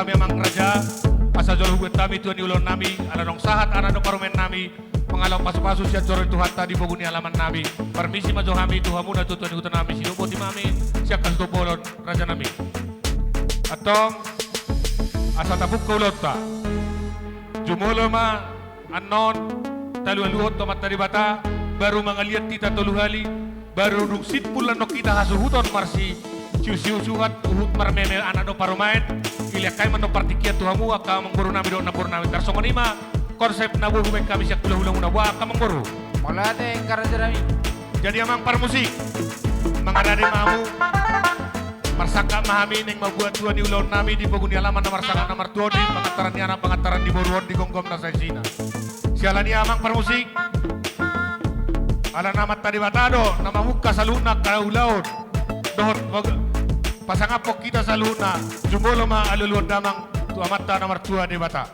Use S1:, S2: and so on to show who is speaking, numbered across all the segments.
S1: kami amang raja, asa jolo huwet kami tuan ulon nami, alanong sahat anak do parumen nami, pengalaw pasu-pasu siya joro Tuhan tadi boguni alaman nami. Permisi majo kami Tuhan muna tuan hutan nami, sinubo ti mami, siya kasto bolon raja nami. Atong asa tabuk kaulot ta. Jumulo ma anon talualuhot to matari bata, baru mangaliat kita tuluhali, baru duksit pulan no kita hasuhuton marsi siu-siu-suhat uhut marmeme anak do parumain iliak kay man no partikiat tuhamu aka mangguru nami do nabur nami tarsongonima konsep nabu hubeng kami siak ulah-ulah unawa aka mangguru
S2: Molate karanjarami.
S1: jadi amang parmusik mangadani mamu marsaka mahami ning mabuat tuan di ulon nami di poguni alaman na marsaka na martuon di pangataran niya pangataran di boruon di gonggom na saisina sialan niya amang parmusik ala namat tadi batado nama muka saluna kaulaon dohot pasangapok kita saluna jumolo ma aluluan damang tua mata nomor tua di bata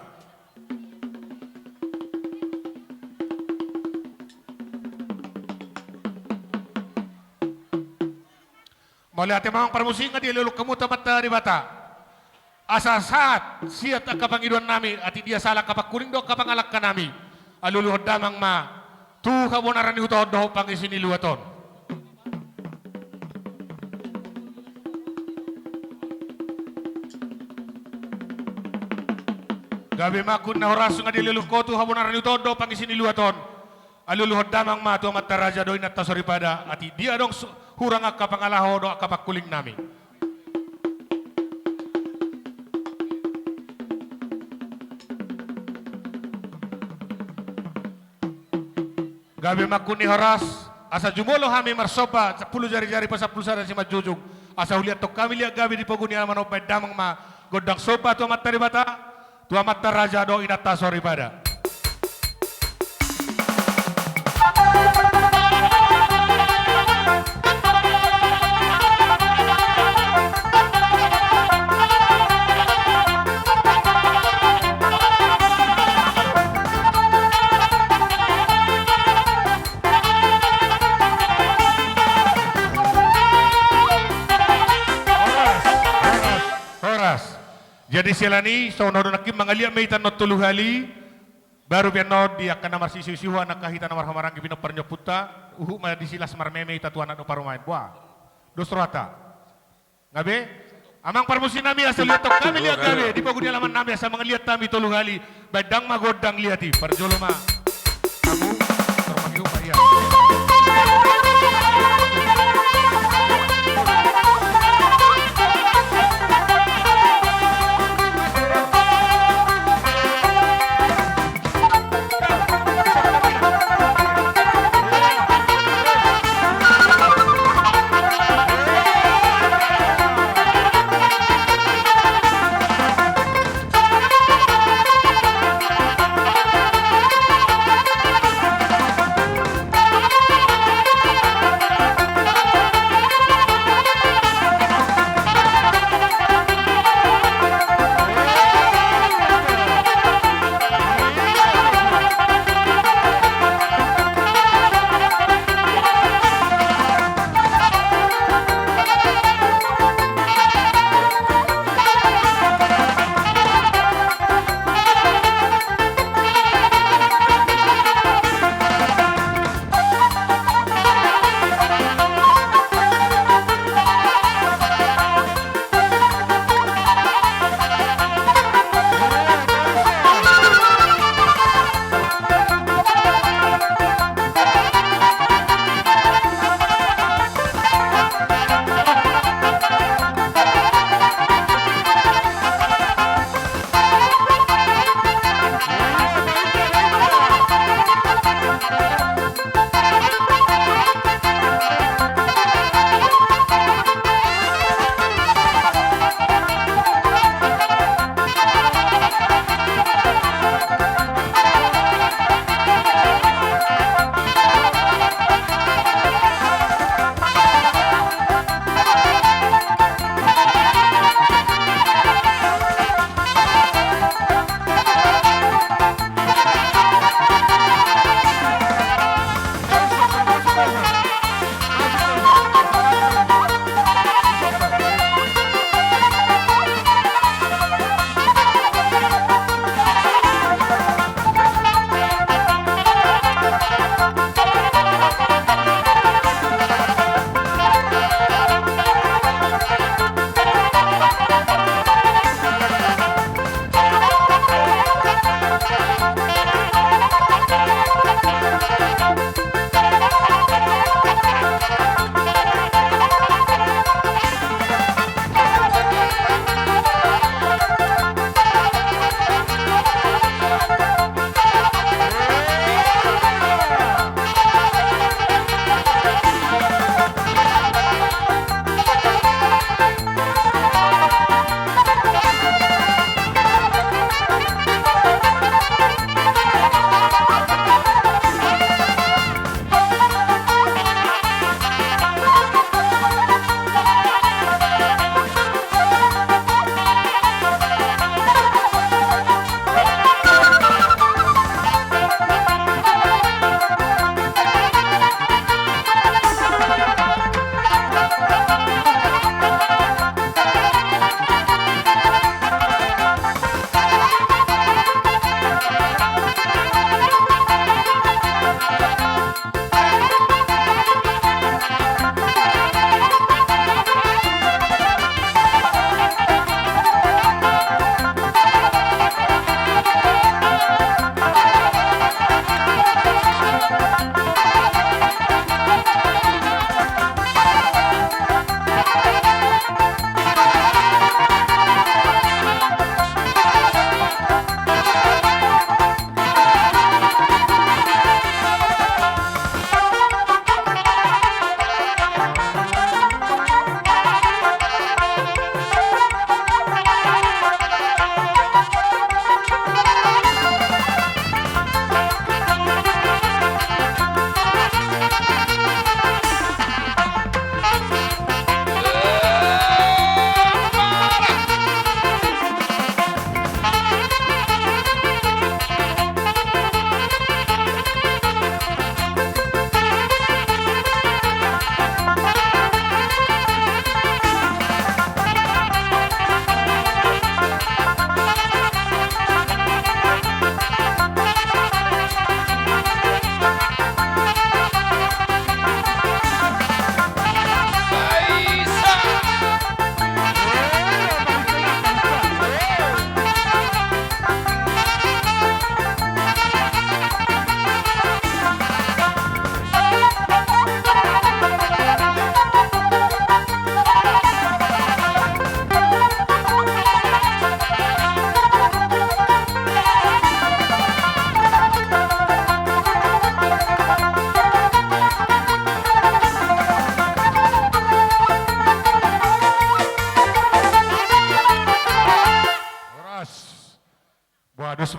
S1: boleh ate mamang permusik nga di luluk kamu mata di bata asa saat siat kapangiduan nami ati dia salah kapak kuring do kapangalak ka nami aluluan damang ma tu kabonaran ni utod do pangisini luaton. Gabi makun na oras nga diluluk ko tu kabonaran ni utod do pangisini luaton. Aluluhod damang ma tu mata raja do inat tasoripada ati dia dong hurang kapangalaho do kapakuling nami. Gabi makuni horas asa jumulo kami marsopa 10 jari-jari pa 10 sada si majujug asa uliat to kami lihat gabi di poguni alaman opay damang ma godang sopa tu amat bata tu amat raja do inata sorry pada jadi silani so no nakim mangalia meitan no tuluhali baru piano dia akan namar sisiusiwa nakahita namar hamarang kipino parnyoputa ma disilas marmeme ita tuana do parumain buah dosrata ngabe amang parmusin nami asal lihat tok kami lihat gabe di pagudi alaman nami asal mangaliat kami tuluhali badang magodang liati parjoloma kamu termangiu paya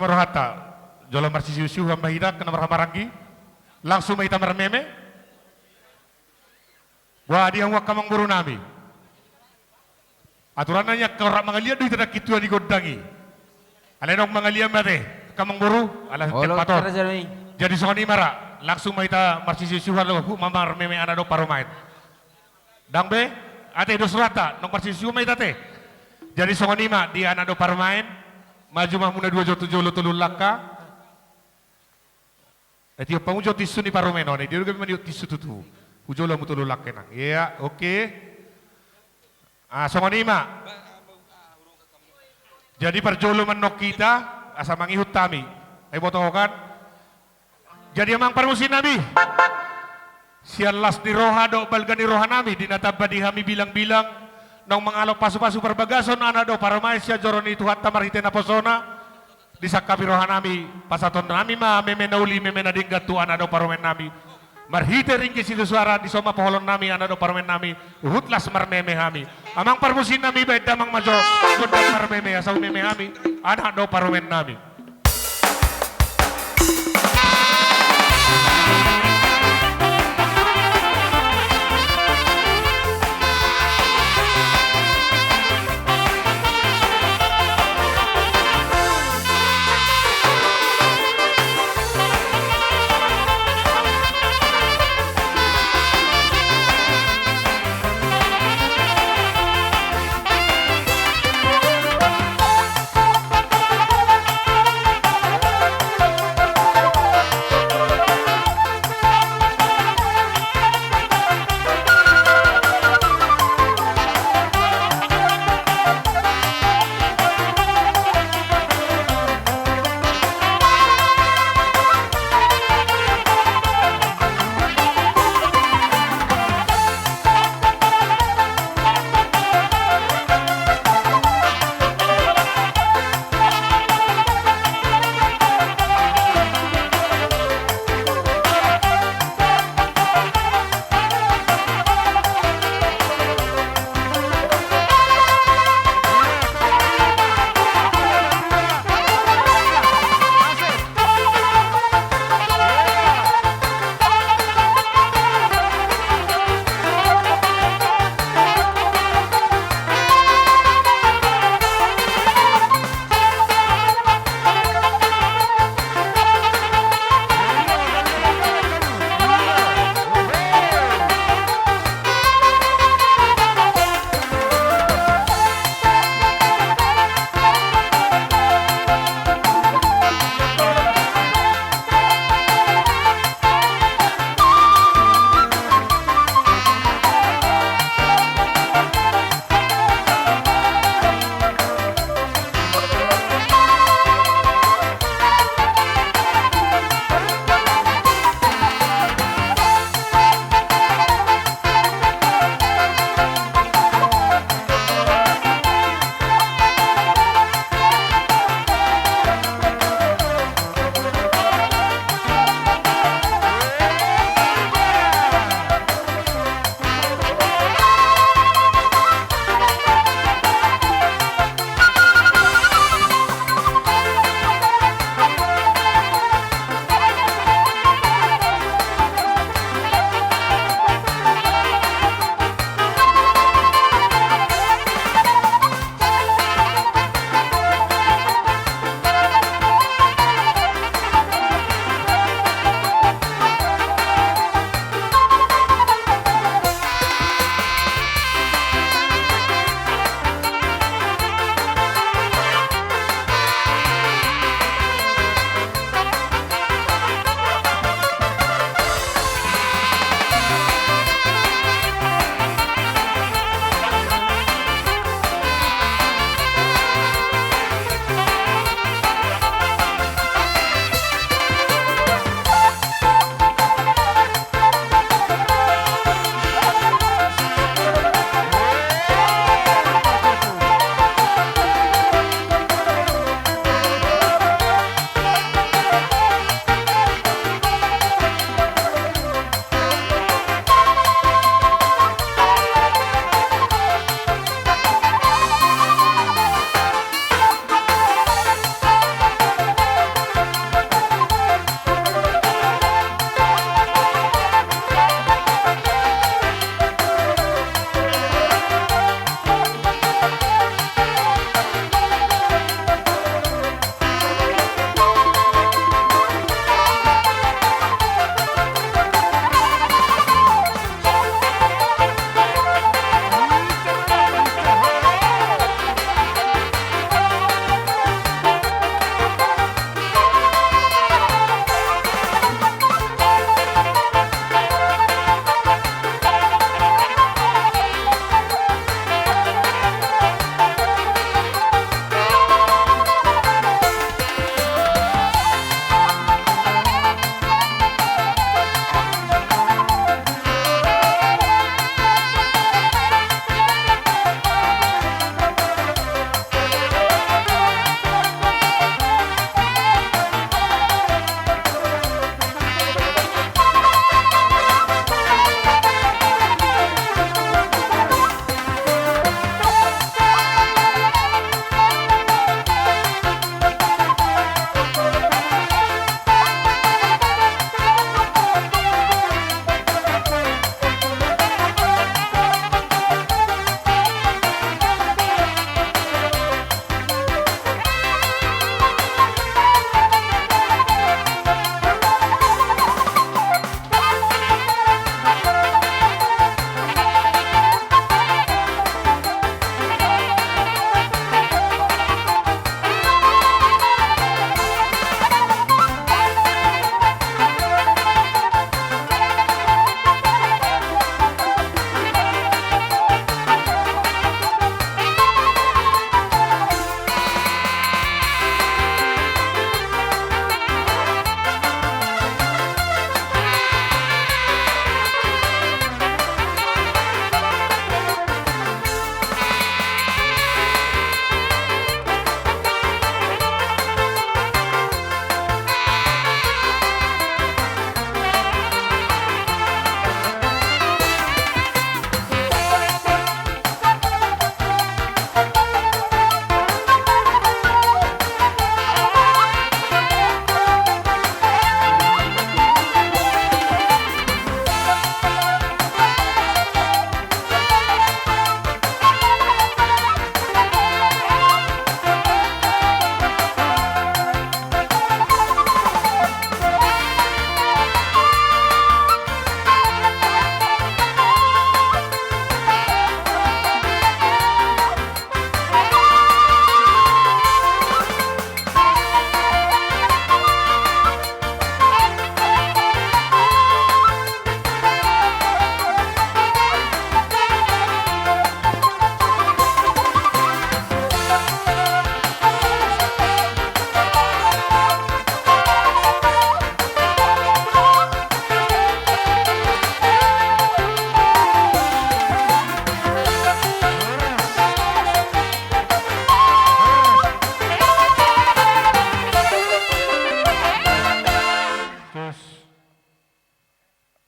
S1: marohata. Jolo marsisiusiu hambahida kena marhamaranggi. Langsung maita marmeme. Wah dia huak kamang buru nami. Aturannya kalau mangalia duit tidak kitua digodangi. Alenong mangalia mate kamang buru ala
S2: Olo
S1: tempator.
S2: Karaja Rami.
S1: Jadi songani mara langsung maita marsisiusiu halo mamar meme anado paromait. Dangbe ate dos rata nong marsisiu maita te. Jadi songani ma di anado parmain maju mahmuna 2 jolo tulu laka. Eti pangujo tisu ni paromeno ne dia juga mani tisu tutu. Ujola mutulu lakenang. Iya, oke. Songani ma. Jadi perjolo menok kita asa mangihut tami. Ay botokan. Jadi emang permusin nabi. Sialas di roha do balga ni roha nami dinatabba di hami bilang-bilang nang mangalok pasu-pasu perbagason anado paramay siya joroni Tuhan tamarhite na posona di sakapi roha nami pasaton nami ma memenauli memenadinggat tu anado paromen nami marhite ringki situ suara di soma poholon nami anado paromen nami uhutlas marmeme hami amang permusin nami baik damang majo gondang marmeme asau meme hami anado paromen nami.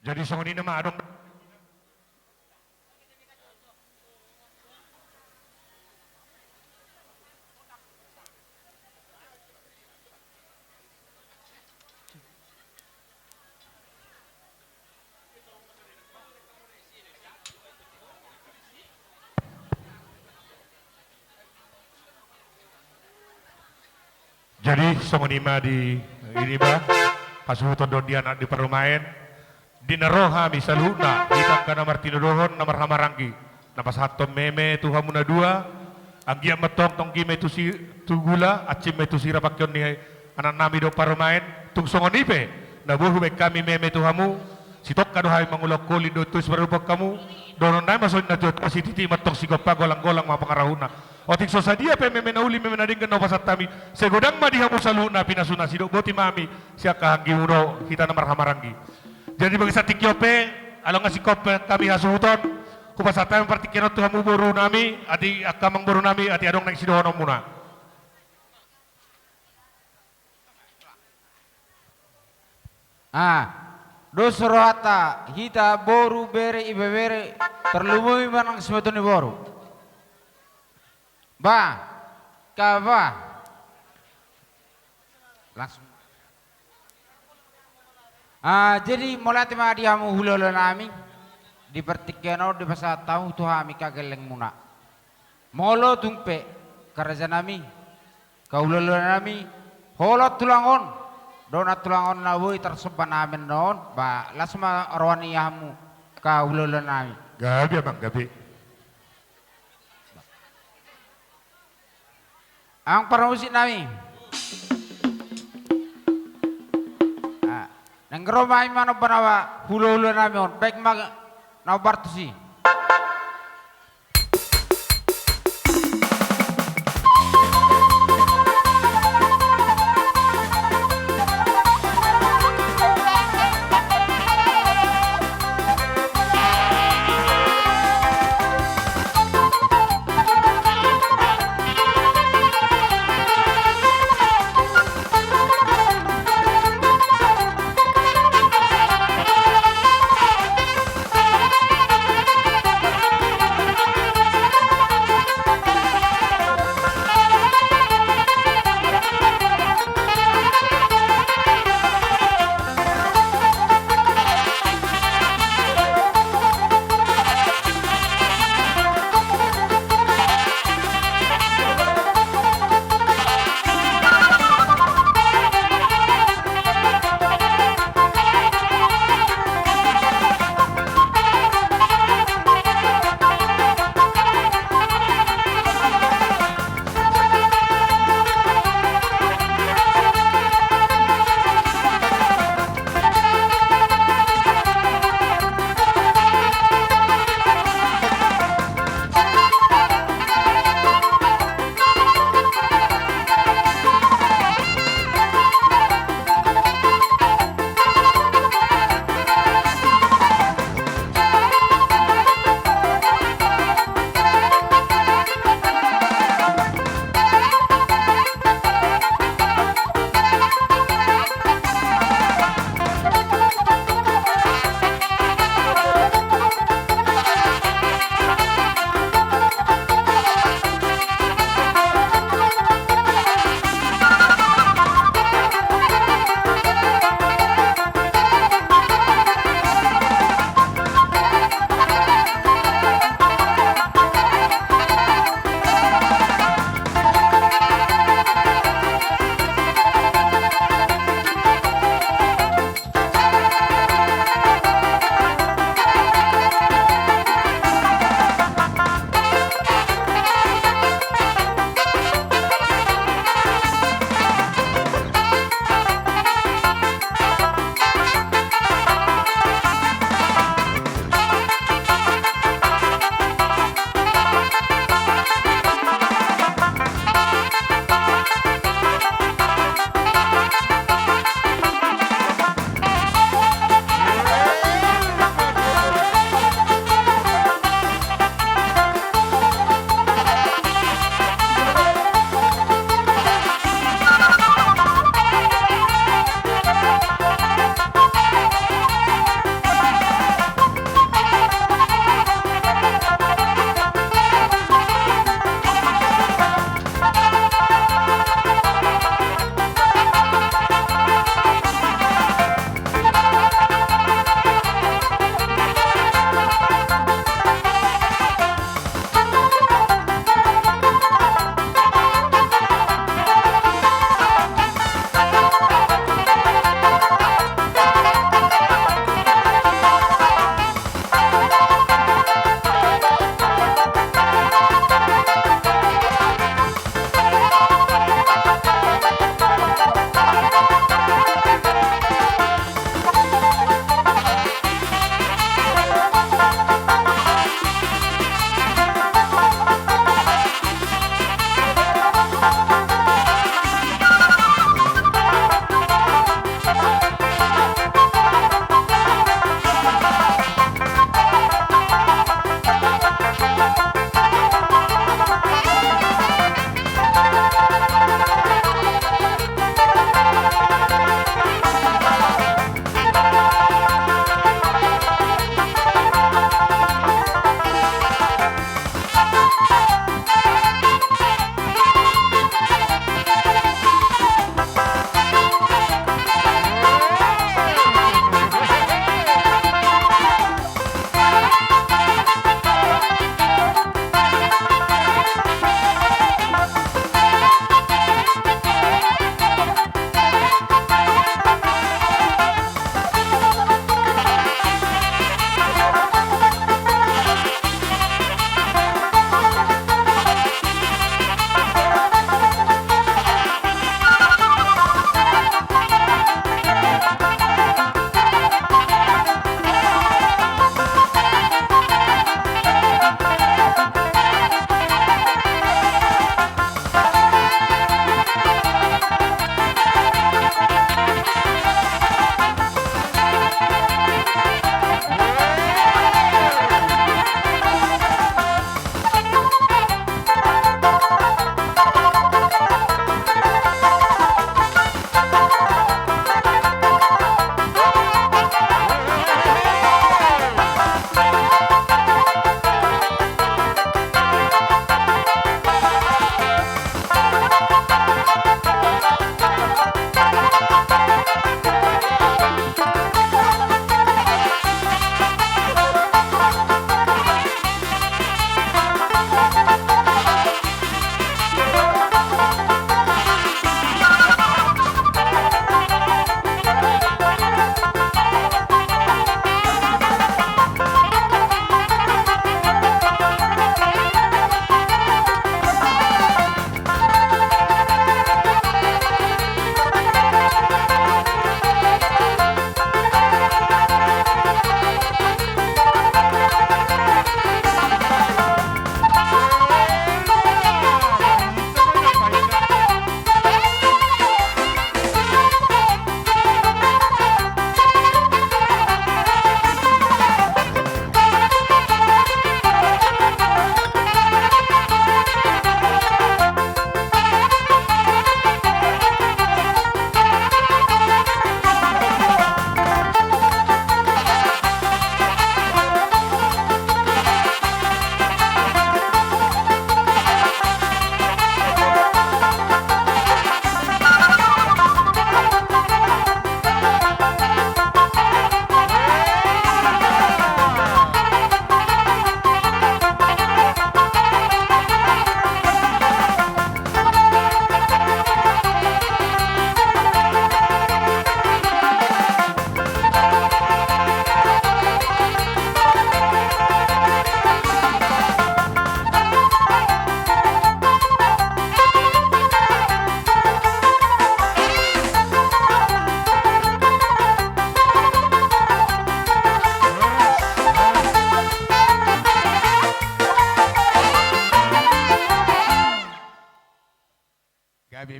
S1: Jadi songoni nama adong. Jadi songonima di ini bah pasuhuton don dia di permain di neroha misaluna kita kana martino dohon namar hamarangi napas hatom meme tu hamuna dua anggia metong tong kime tu si tu gula acim tu sira pakyon ni anak nami do permain tung songonipe na buhu be kami meme tu hamu sitok kado hai mangulok koli do tu seberubak kamu donon nai masoin na jot pasititi metong si gopa golang-golang ma pangarahuna otik sosadia pe meme nauli meme nadingkan no pasatami segodang ma dihamu saluna pinasuna sidok boti mami siaka hanggi uno kita namar hamarangi jadi bagi satikyope alo ngasih kope kami hasuhuton kupasatami partikeno tu hamu boru nami adi akamang boru nami adi adong naik sidohono muna
S2: Dosrohata hita boru bere ibe bere terlumui manang semetoni boru. Ba, kaba. Langsung. Jadi mulai tema diamu hulolo nami di pertikeno di pasat tahu tuh kami kageleng muna. Molo tungpe kerja nami kaulolo nami holot tulangon. Donat tulangon nawui terseban amin non, ba lasma arwani yamu kau lulunai.
S1: gabi abang gabi
S2: Ang paramusik nami. Nengromai mana panawa hulu nami on, baik mag nau bartusi.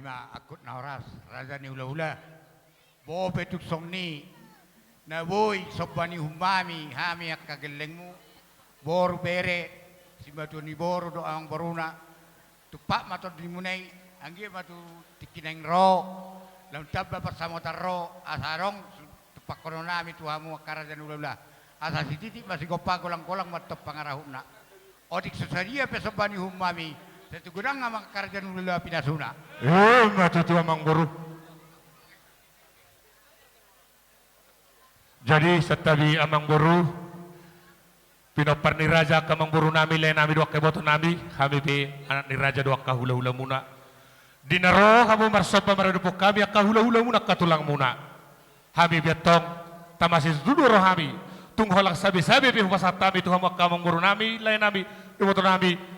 S3: ma akut na oras, raja ni hula-hula. Bo petuk song ni, na boy sobani humami, hami ak kageleng mo. Boru bere, si batu ni boru do ang baruna. Tupak mato di munay, anggi matu tikineng ro. Lam tabba bersama taro, asarong tupak kono nami tuhamu ak raja ni hula-hula. Asa si titik masih gopa kolang-kolang matop pangarahuna. Odik sesaria pesobani humami. Satu gudang ngamak karja nulula pinasuna.
S1: Matutu amang guru. Jadi setabi amang guru pinopar ni raja kamang guru nami le nami dua keboto nami kami be anak ni raja dua kahula-hula muna. Dinaro kamu marsopa maradupo kami kahula-hula muna katulang muna. Kami betong tamasis duduk roh kami. Tungholang sabi-sabi pihupasatami Tuhan kamang guru nami le nami keboto nami.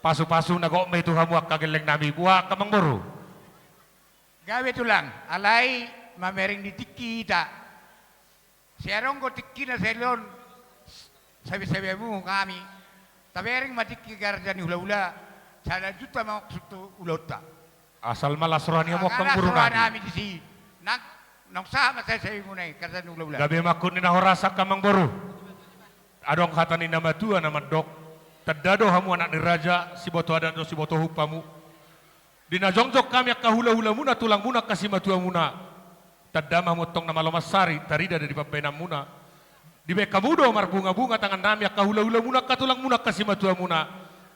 S1: Pasu-pasu nagok may Tuhan mo kageleng nami buah kamang guru.
S3: Gawe tulang, alay mamering di tikita. Siarong ko tiki na selon sabi-sabi mo kami. Tabering matiki karja ni hula-hula. Sana juta mga kusuto ulota.
S1: Asal malas rohani mo kamang guru nami.
S3: Di si nang sama saya sabi mo na karja ni hula-hula.
S1: Gabi makun ni nahorasa kamang guru. Adong kata ni nama tua nama dok. Tadado hamu anak ni raja si boto adat do si boto hupamu. Dina jongjok kami kahula-hula muna tulang muna kasih matua muna. Tadama motong nama lomasari tarida dari papena muna. Di beka mudo mar bunga-bunga tangan nami kahula-hula muna katulang muna kasih matua muna.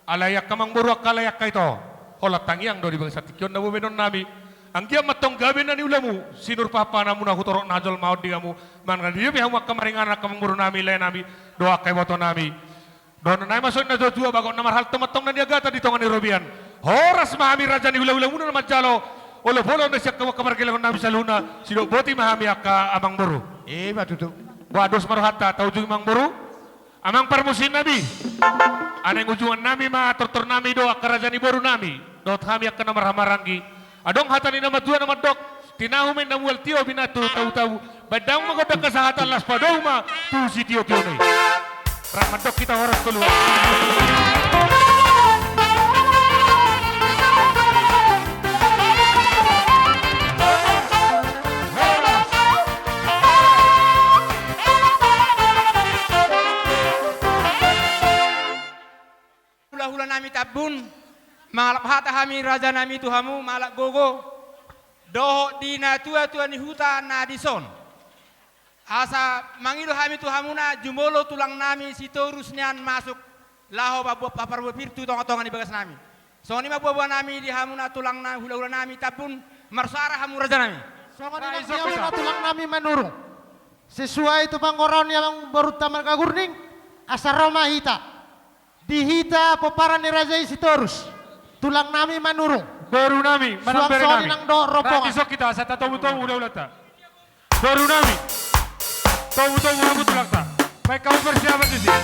S1: Alayak kamang boru akalayak kaito. Holat tangiang do di bangsa tikyon na bumenon nami. Anggia matong gabe na ni ulamu sinur papa na muna hutorok najol maud di kamu. Man dia bihamu kamaringan kamang boru nami le nami doa kay boto nami. Doon na masuk na dua bago na marhal tumatong na niagata di tongan ni Robian. Horas mahami raja ni hula-hula muna na majalo. Olo polo na siya kamarkilang nami sa luna. Sino boti mahami ka amang boru.
S3: Matutu.
S1: Wados maruhata tau jung amang boru. Amang parmusin nabi. Aneng ujungan nami ma tortor nami doa ka raja ni boru nami. Dot hami ka na marhamaranggi. Adong hata ni nama tua nama dok. Tinahumin na mual tio binatu tahu-tahu. Badang magodak kasahatan las padau ma tu si tio-tio ni. Ramadok kita harus keluar.
S4: Hula-hula nami tabun, malap hata hami raja nami tuhamu malak gogo, doho dina tua-tua ni huta na dison. Asa mangilu hami tuhamuna jumolo tulang nami si torus nian masuk laho babuah papar pirtu tong-tongan di bagas nami. So ni mabuah nami di hamuna tulang na hula-hula nami tabun marsara hamu raja nami.
S5: So kanina na tulang nami manurung. Sesuai itu pangoron yang baru taman kagurning asa Roma hita. Dihita poparan ni raja isi torus. Tulang nami manurung.
S1: Baru nami, manang bere
S5: Suang-suang
S1: nami.
S5: nang do ropongan.
S1: Rati sok kita, sa tataw-taw udah ta. Baru nami. Tahu-taw mo lang ta. Baik kamu persiapan di sini.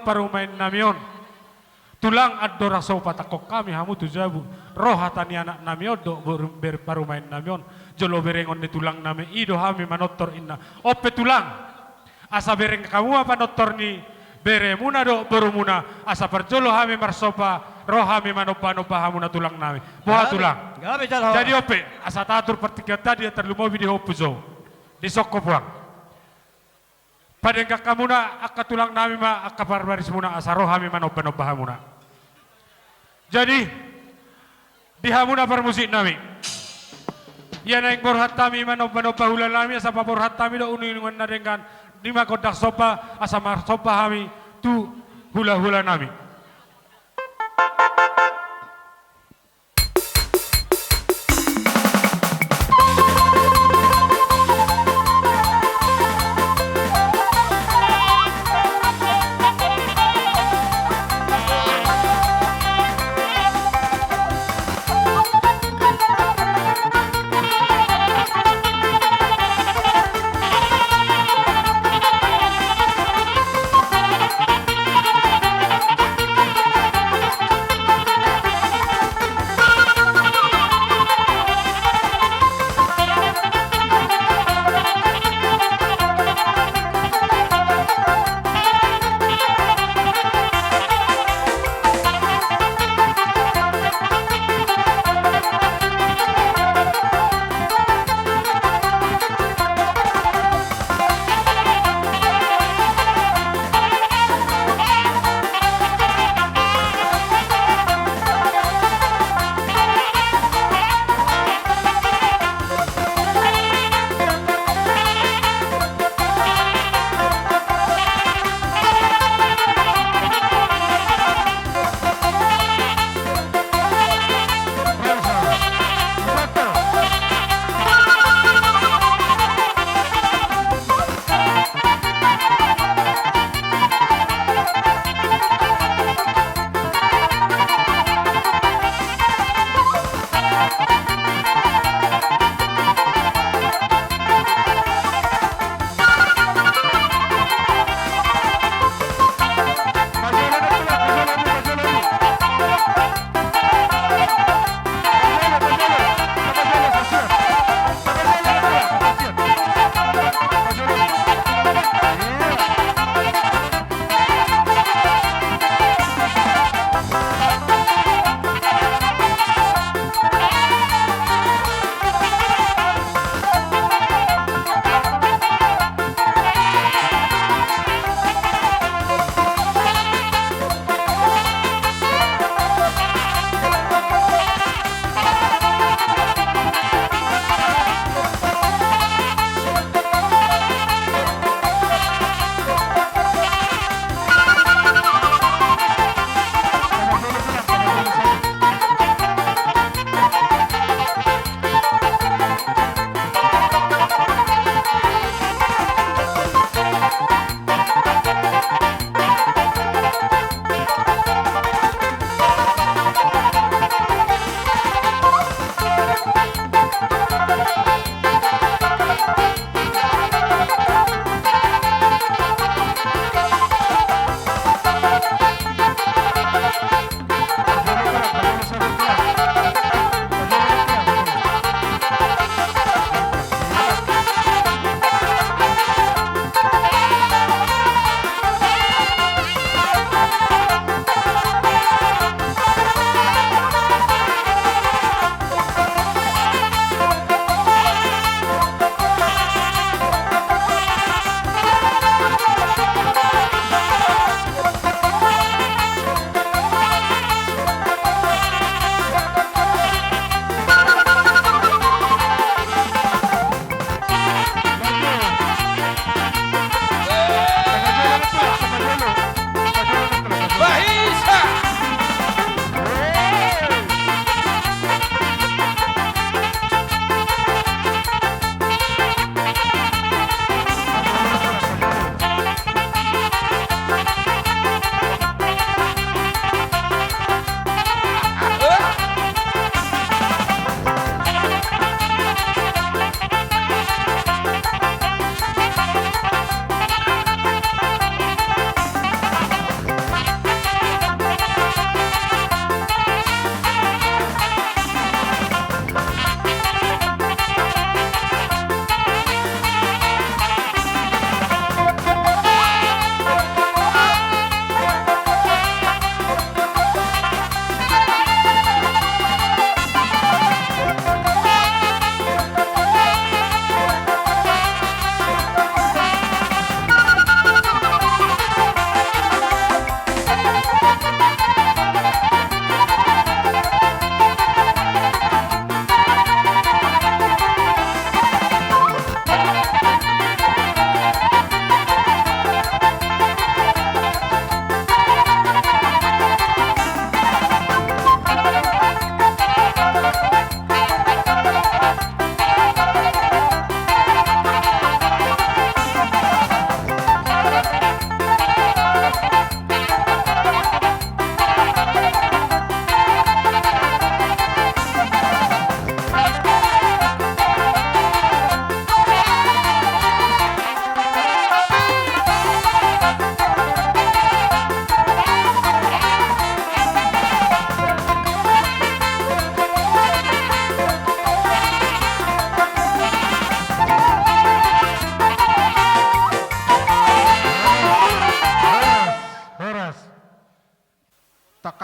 S1: parumain namion. Tulang adora sopa takok kami hamu tujabu. Rohatani anak namion do parumain namion. Jolo berengon ni tulang nami ido hami manotor inna. Ope tulang. Asa bereng kamu apa notor ni bere muna do berumuna. Asa perjolo hami marsopa. Roh hami manopa hamuna tulang nami. Boha tulang. Jadi ope asa tatur pertigaan tadi terlumobi di hopuzo. Di soko puang. Padengka kamuna akka tulang nami ma akka barbaris muna asa roh hami manopa hamuna. Jadi di hamuna permusik nami. Ya naik borhat tami manopa hula nami asa borhat tami do uningan nadengan lima kodak sopa asa mar sopa hami tu hula nami.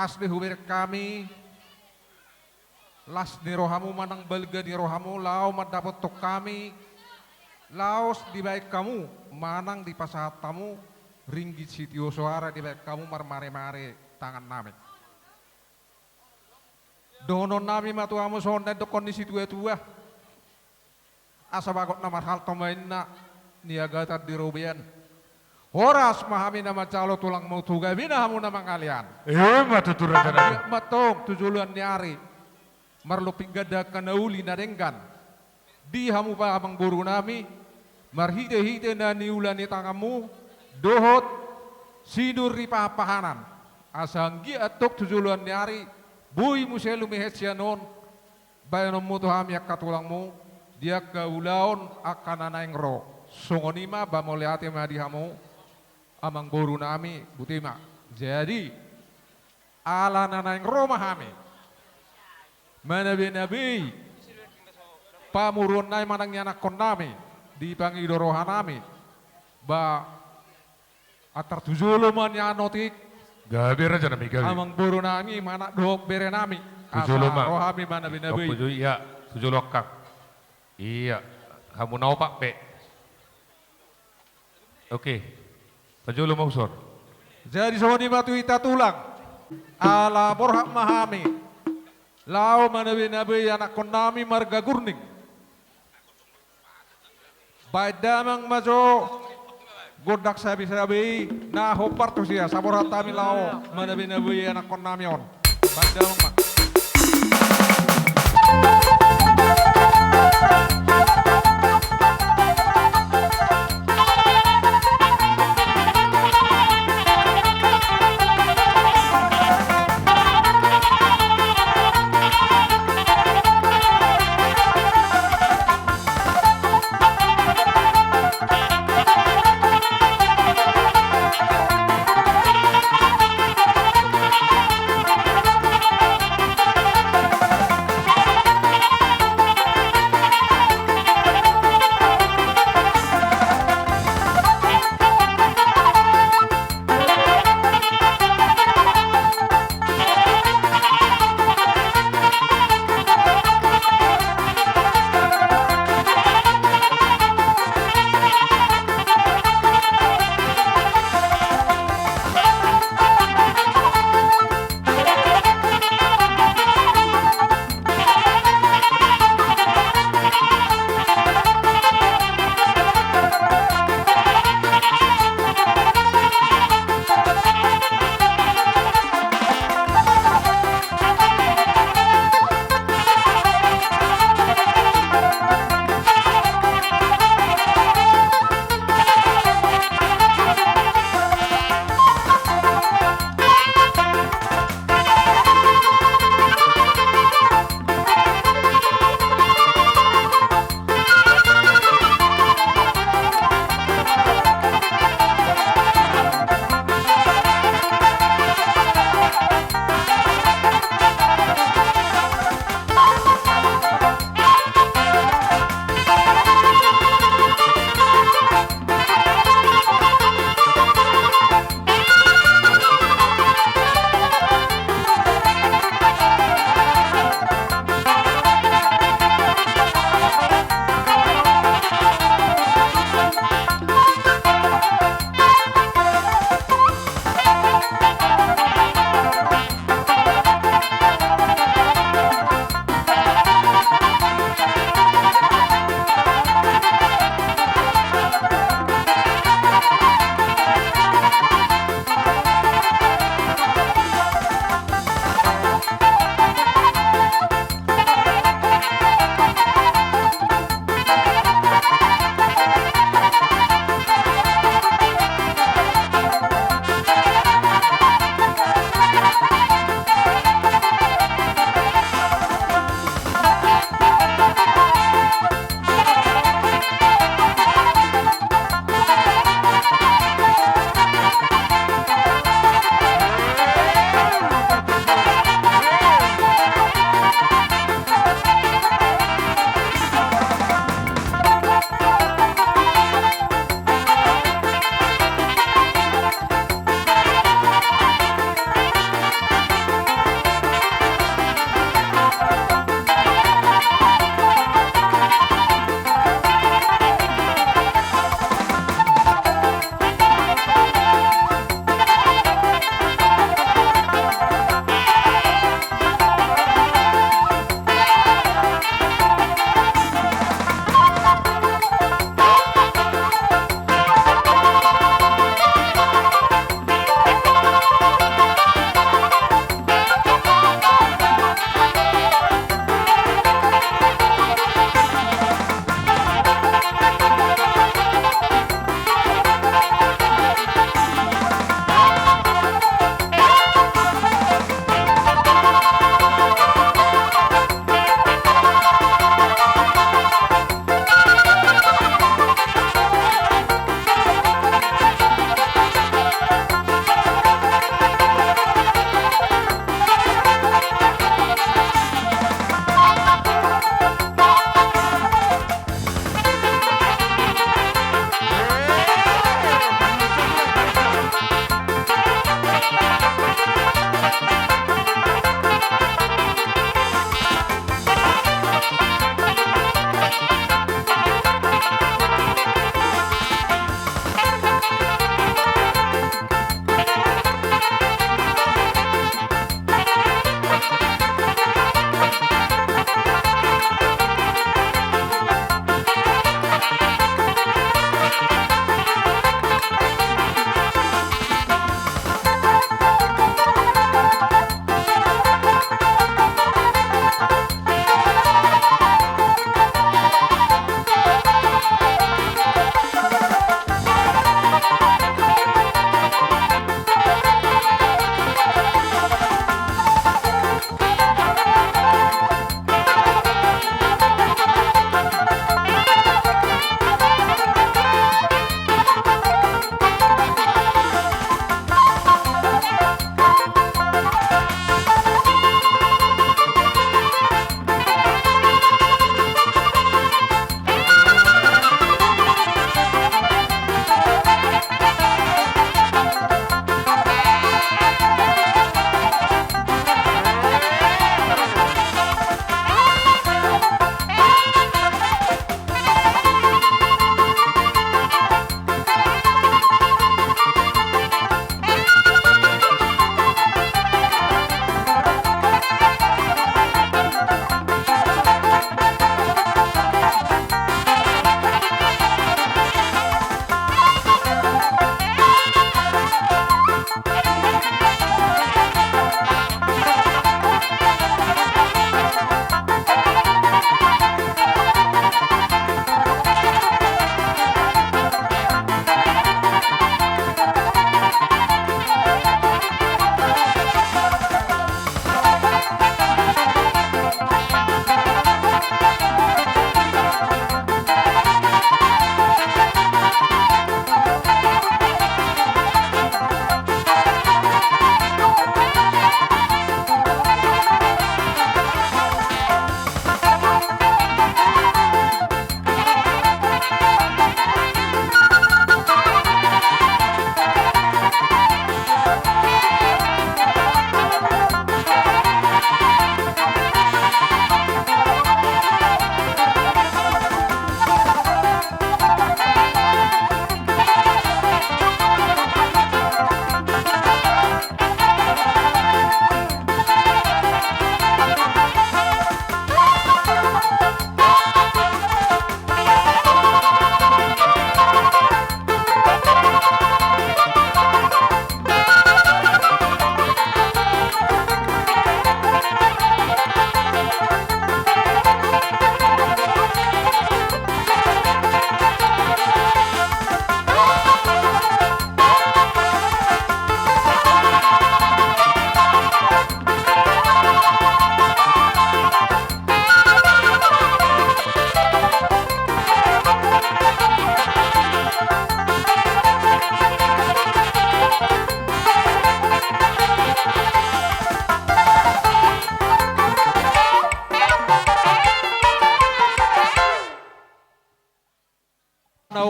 S6: kas di huber kami, las ni rohamu manang balga ni rohamu, lau mendapat tok kami, laos di baik kamu, manang di pasatamu, ringgit sitio suara di baik kamu marmare-mare tangan nami. Donon nami matuamu sonda do kondisi tua-tua. Asa bagot nama hal tomain na niaga di robian. Horas mahami nama calo tulang mau tuga bina hamu nama kalian.
S1: Matutur Raja Nami.
S6: Matok tujulan nyari. Marluping gada kanauli na denggan. Di hamu pa amang buru nami. Marhite-hite na niulani tangamu. Dohot sidur ripapahanan. Asanggi atok tujulan nyari. Bui muselu mehet sianon. Bayanom mo tuhami ak katulangmu. Dia kaulaon akan anaing ro. Songonima bamoleate madihamu. Amang boru nami butima. Jadi ala nanaing Roma hami. Manabi-nabi pamurun nai manang nyanak kon nami di pangidorohan nami. Ba atar tujuluman yanotik
S1: Gabi Raja Nami gabi.
S6: amang boru nami manak dok bere nami.
S1: Tujuluma.
S6: Rohami manabi-nabi.
S1: Opo iya, tujulok kang. Iya, kamu nau pak pe. Oke. Pajulu mausor.
S6: Jadi soni matu ita tulang. Ala borhak mahami. Lau manabi-nabi anak konami marga gurning. Baidamang majo. Godak sabi-sabi. Na hopar tu siya. Saborhat tami lau manabi-nabi anak konami on. Baidamang mak.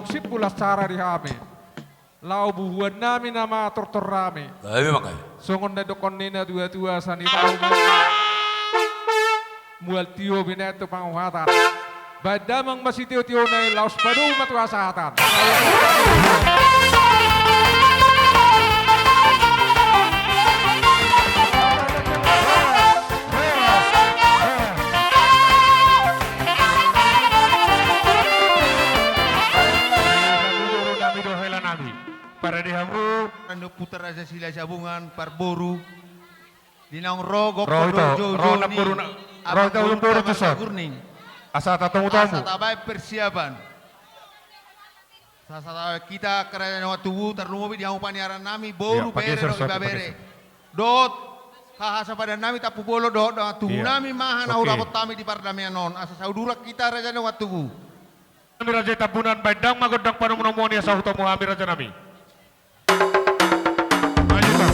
S6: lauk sipulas cara di hame. Lau buhuan nami nama tortor rame.
S7: Kami makai.
S6: Songon na dokon nina dua-dua sani tahu mual tio bineto panguhatan. Badamang masih tio-tio na laos padu matuasatan.
S1: Para dihamu
S3: Ando putar aja sila sabungan parboru. Dinang rogo
S1: Roh itu, roh na puro na, roh itu ulung puro to sir.
S3: Gurning.
S1: Asa tatong utamu.
S3: Asa tabay persiapan. Sa kita kerajaan wa tubuh terlumobi di paniaran nami boru
S1: Iya, pakai
S3: bere no
S1: sesuatu,
S3: ibabere. Dot hahasa pada nami tapu bolo dot na tubuh
S1: Iya.
S3: nami mahan
S1: Oke.
S3: aura kami di pardamian non. Asa saudura kita kerajaan wa tubuh.
S1: Kami raja tabunan baydang magodang panumunomoni sa hutamu kami raja nami. Maju ka.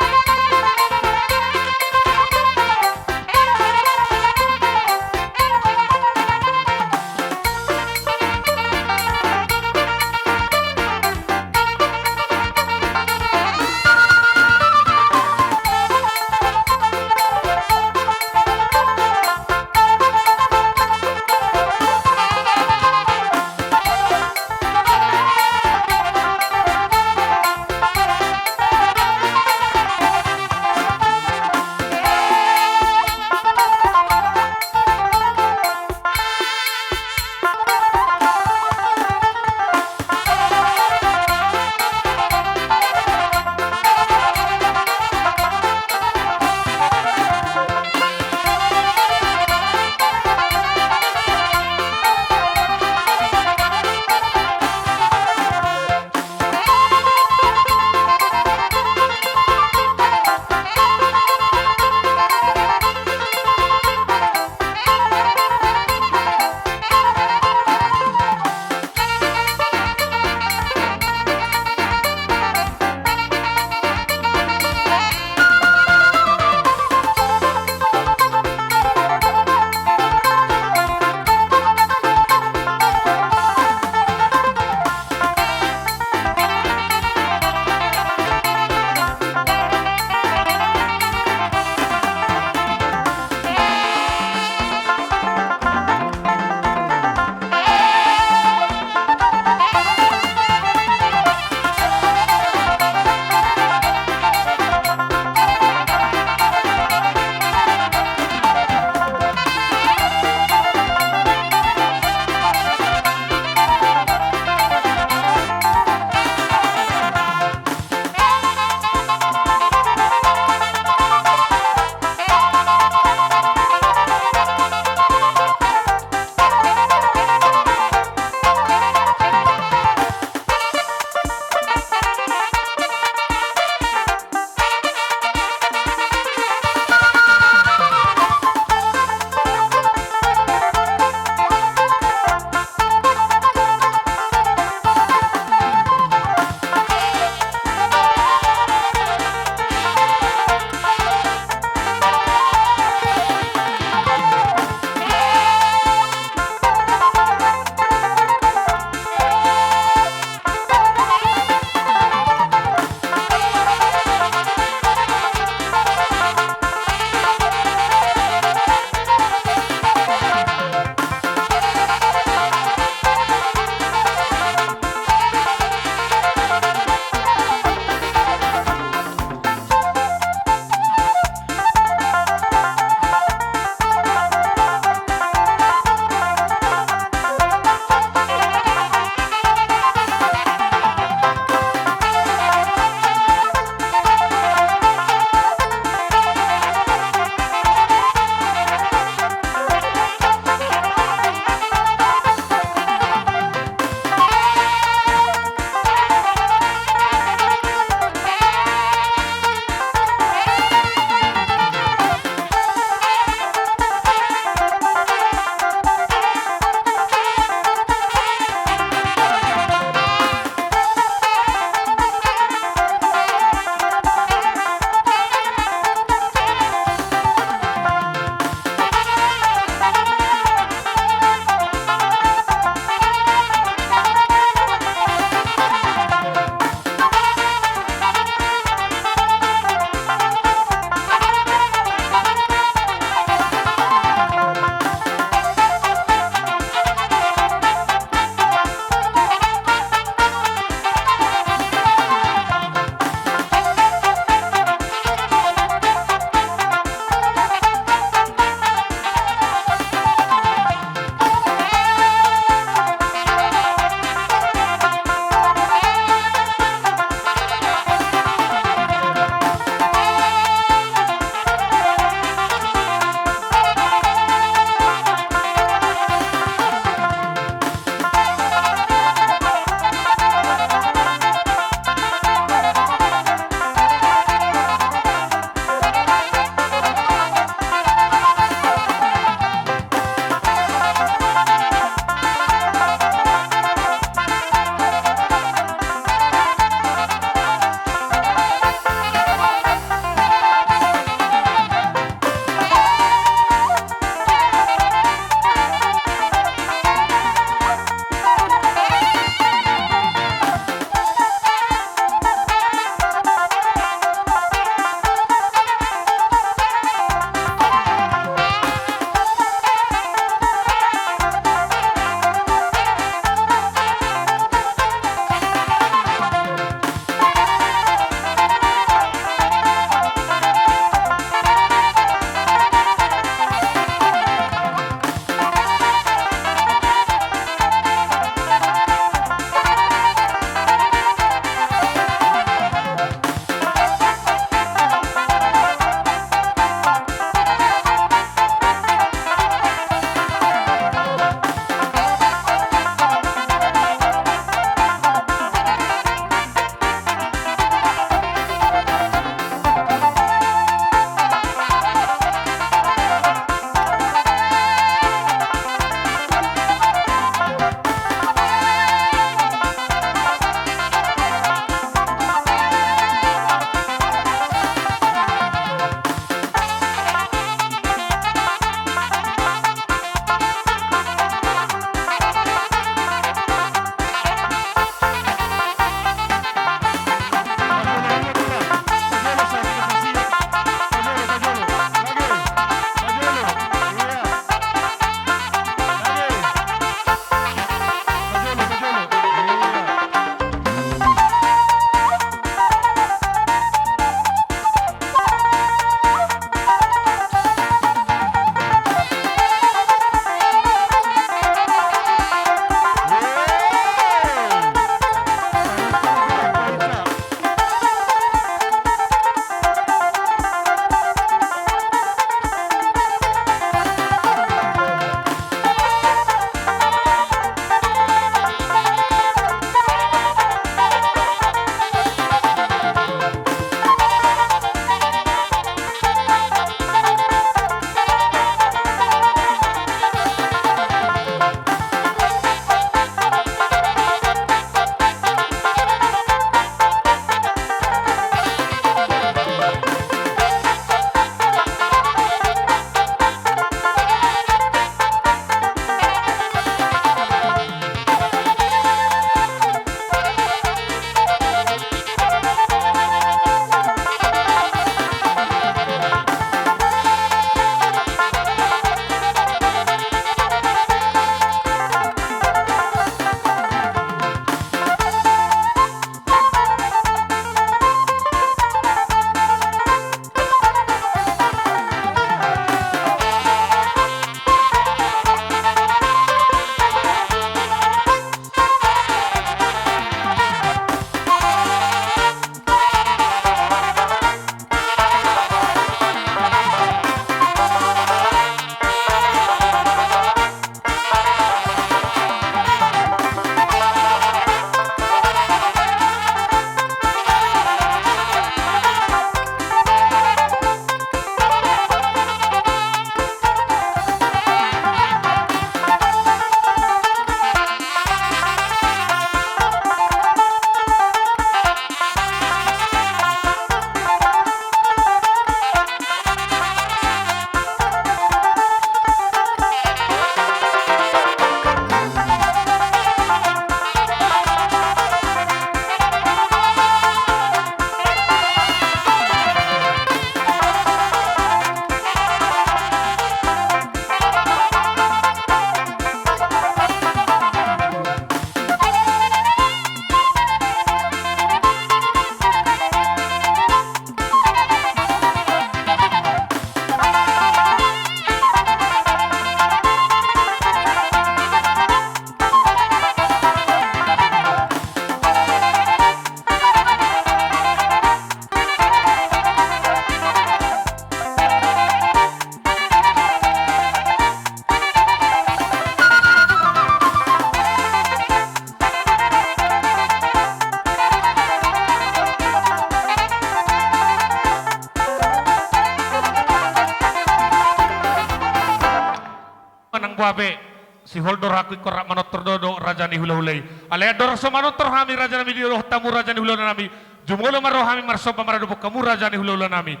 S1: babe si Holdor hakui korak manotor dodo raja ni hula-hulai. Aledor so manotor hami raja nami di roh tamu raja ni hula nami. Jumolo maro hami marsopa marado kamu raja ni hula nami.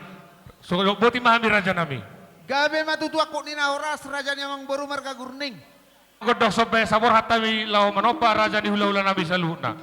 S1: So boti mahami raja nami.
S7: Gabe matutu ako ni na oras raja ni amang baru marga gurning.
S1: Godok sobe sabor hatami lau manopa raja ni hula nami saluna.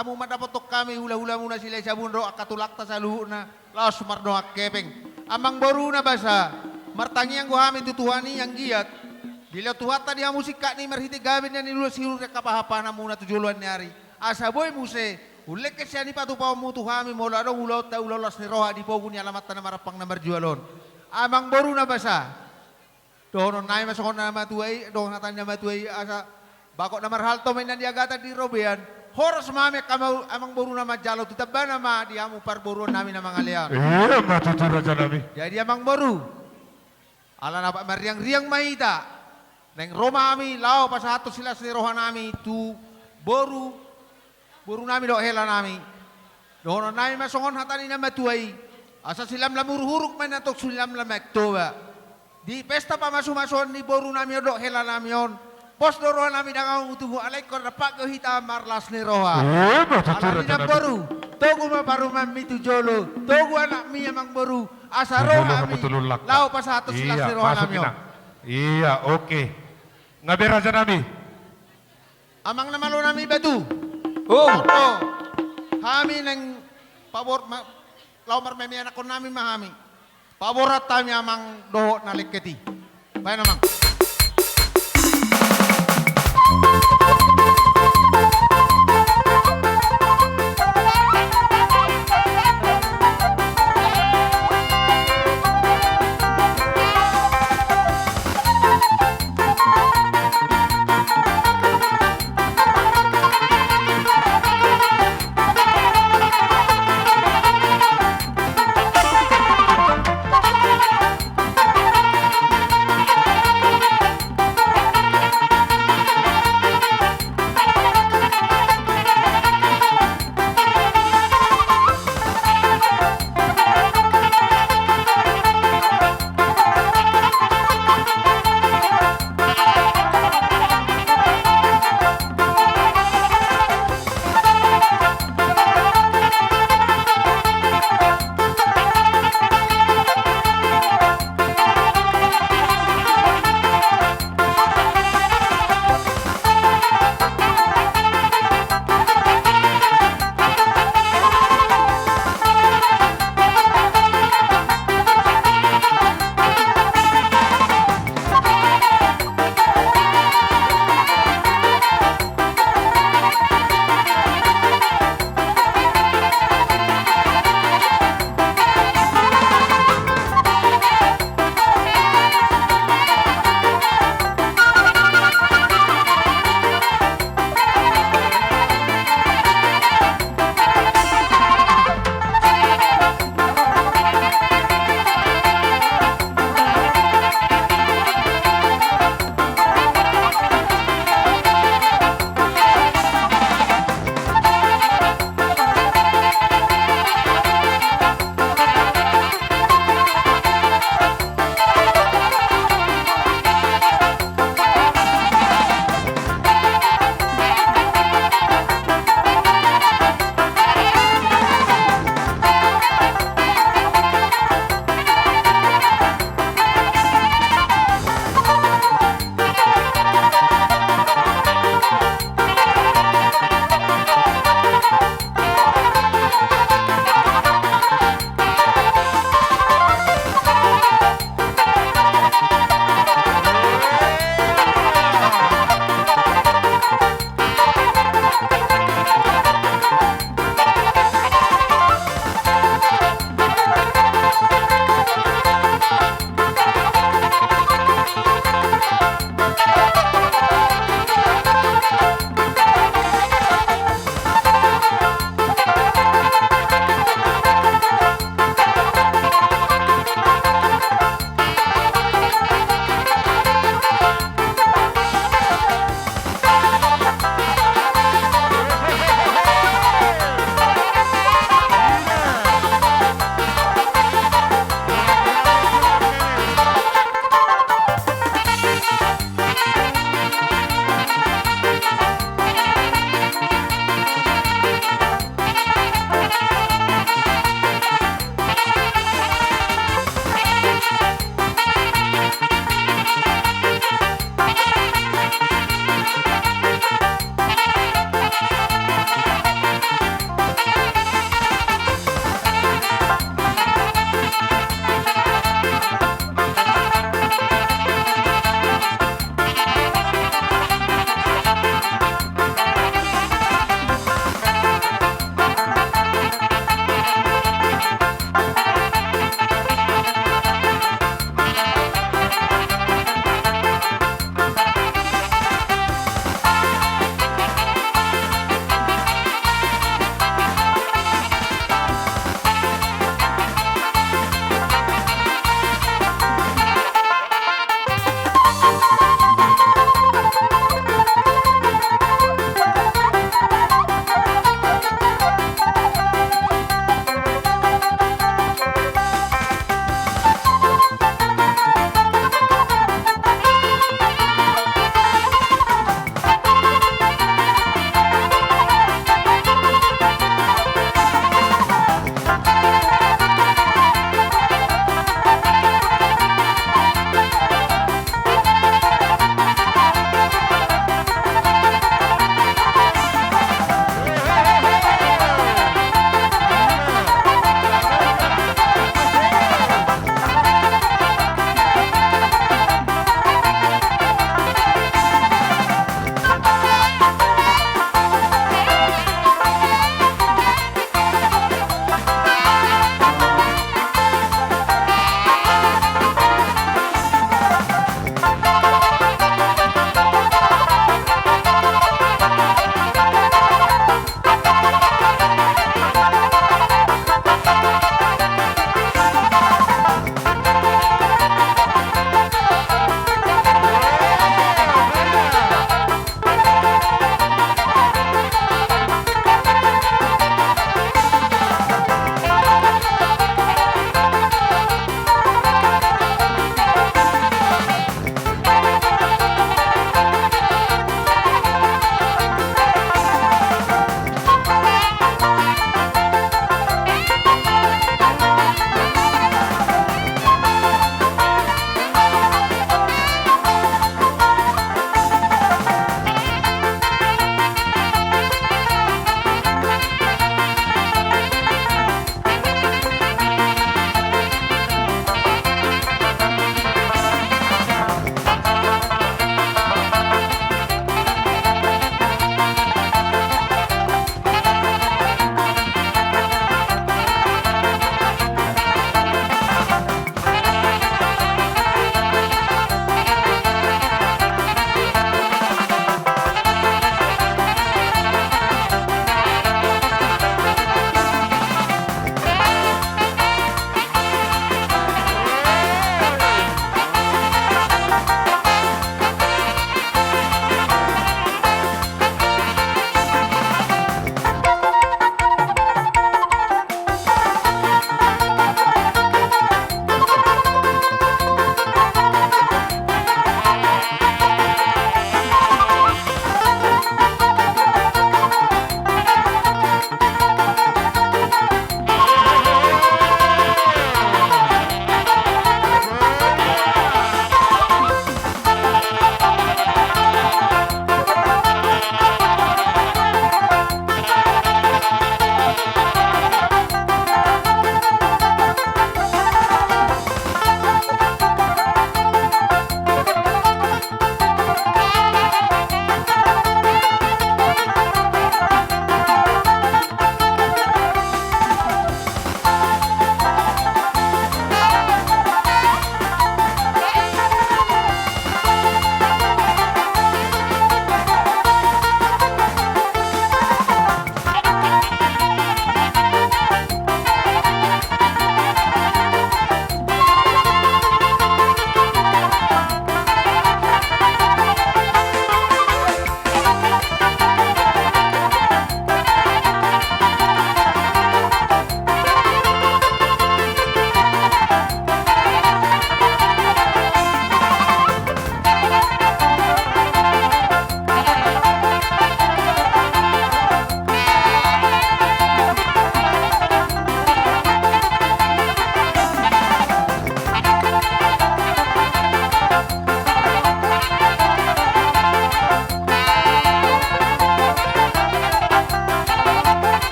S7: kamu madapotok kami hula-hula muna sila sa bunro akatulakta sa luho na laos marno akepeng. Amang baru na basa martangi ang guhami tutuhani yang giat. Bila tuhata dia musika ni marhiti gabin na nilula siru kapahapana muna tujuluan ni ari. Asa boy muse ulek ke siya ni patupaw mo tuhami mo laro ulot ta ulolos ni roha di pogo ni alamat na marapang na marjualon. Amang baru na basa doon na masakon na matuay doon natan na matuay asa bako na marhalto may nandiagata di robean. Horas mami kamau amang baru nama jalo tutaba nama dia mu parboruan nami na mga liar.
S1: Matutura dyan nami.
S7: Jadi amang baru. Ala na pa mariang-riang mahita. Neng Roma ami lao pasato sila si roha nami tu boru nami do hela nami. Doon nami masongon hatani na matuay. Asa silam lamurhuruk man natok silam lamektoba. Di pesta pa masumason ni boru nami do hela nami on. Pos do roha nami dangang utubu alay ko na pagkahita marlas ni roha.
S1: Matutura
S7: Alay
S1: dyan
S7: na
S1: nami.
S7: boru. Togo maparuman mi tu jolo. Togo anak mi amang boru. Asa roha mi. Lao pasato sila si roha nami on.
S1: Iya, oke. Ngabera dyan nami.
S7: Amang namalo nami batu.
S4: Oh,
S7: Kami neng pabor laumar memi anak ko namin mahami. Paborat kami amang doho na liketi. Bayan namang.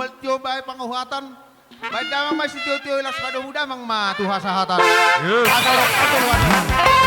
S7: multio bae panguhatan. Baik damang masih tio-tio ilas pada muda mang ma tuha sahatan.
S1: Yes.
S7: Ada rok atul